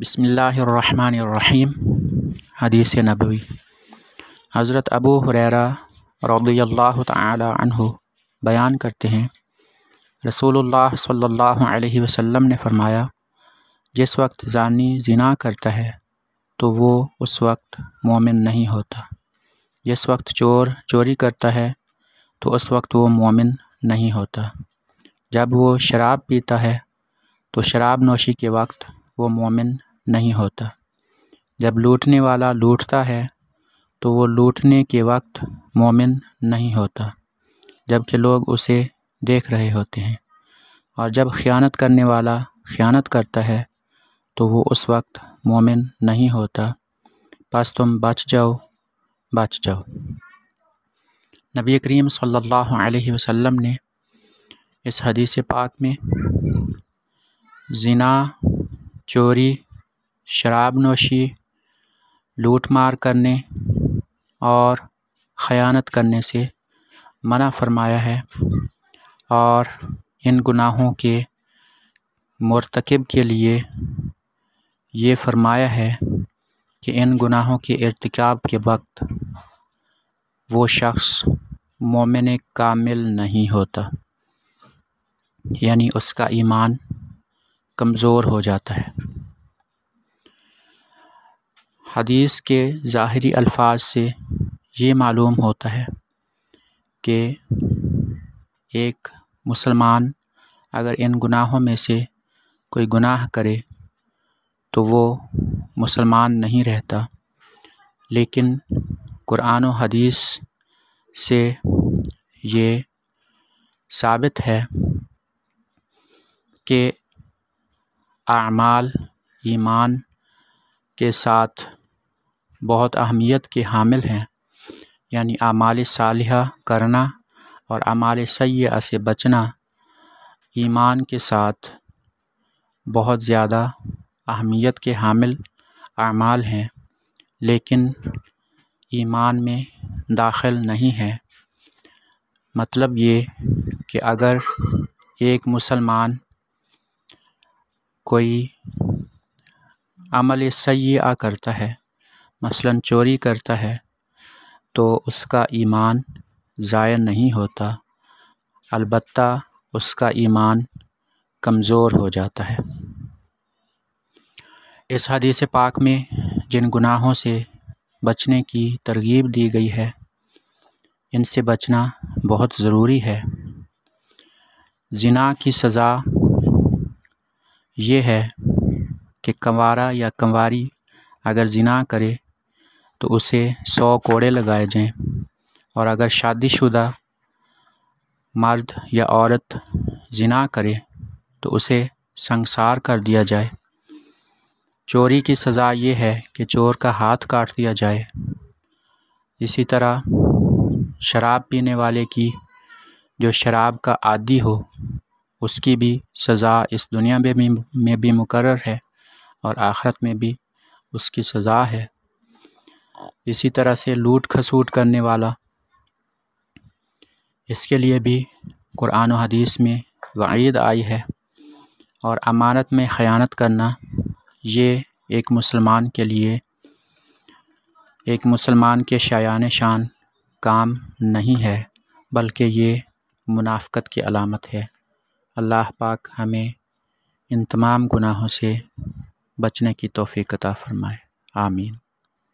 بسم اللہ الرحمن الرحیم۔ حدیث نبوی۔ حضرت ابو ہریرہ رضی اللہ تعالی عنہ بیان کرتے ہیں، رسول اللہ صلی اللہ علیہ وسلم نے فرمایا، جس وقت زانی زنا کرتا ہے تو وہ اس وقت مومن نہیں ہوتا، جس وقت چور چوری کرتا ہے تو اس وقت وہ مومن نہیں ہوتا، جب وہ شراب پیتا ہے تو شراب نوشی کے وقت وہ مومن نہیں ہوتا، جب لوٹنے والا لوٹتا ہے تو وہ لوٹنے کے وقت مومن نہیں ہوتا، جب کہ لوگ اسے دیکھ رہے ہوتے ہیں، اور جب خیانت کرنے والا خیانت کرتا ہے تو وہ اس وقت مومن نہیں ہوتا، پس تم بچ جاؤ۔ نبی کریم صلی اللہ علیہ وسلم نے اس حدیث پاک میں زنا، چوری، شراب نوشی، لوٹ مار کرنے اور خیانت کرنے سے منع فرمایا ہے، اور ان گناہوں کے مرتکب کے لیے یہ فرمایا ہے کہ ان گناہوں کے ارتکاب کے وقت وہ شخص مومن کامل نہیں ہوتا، یعنی اس کا ایمان کمزور ہو جاتا ہے۔ حدیث کے ظاہری الفاظ سے یہ معلوم ہوتا ہے کہ ایک مسلمان اگر ان گناہوں میں سے کوئی گناہ کرے تو وہ مسلمان نہیں رہتا، لیکن قرآن و حدیث سے یہ ثابت ہے کہ اعمال ایمان کے ساتھ بہت اہمیت کے حامل ہیں، یعنی اعمال صالحہ کرنا اور اعمال سیئہ سے بچنا ایمان کے ساتھ بہت زیادہ اہمیت کے حامل اعمال ہیں، لیکن ایمان میں داخل نہیں ہے۔ مطلب یہ کہ اگر ایک مسلمان کوئی عمل سیئہ کرتا ہے، مثلاً چوری کرتا ہے، تو اس کا ایمان ضائع نہیں ہوتا، البتہ اس کا ایمان کمزور ہو جاتا ہے۔ اس حدیث پاک میں جن گناہوں سے بچنے کی ترغیب دی گئی ہے، ان سے بچنا بہت ضروری ہے۔ زنا کی سزا یہ ہے کہ کنوارا یا کنواری اگر زنا کرے تو اسے 100 کوڑے لگائے جائیں، اور اگر شادی شدہ مرد یا عورت زنا کرے تو اسے سنگسار کر دیا جائے۔ چوری کی سزا یہ ہے کہ چور کا ہاتھ کاٹ دیا جائے۔ اسی طرح شراب پینے والے کی، جو شراب کا عادی ہو، اس کی بھی سزا اس دنیا میں بھی مقرر ہے اور آخرت میں بھی اس کی سزا ہے۔ اسی طرح سے لوٹ کھسوٹ کرنے والا، اس کے لیے بھی قرآن و حدیث میں وعید آئی ہے، اور امانت میں خیانت کرنا یہ ایک مسلمان کے لیے، ایک مسلمان کے شایان شان کام نہیں ہے، بلکہ یہ منافقت کی علامت ہے۔ اللہ پاک ہمیں ان تمام گناہوں سے بچنے کی توفیق عطا فرمائے، آمین۔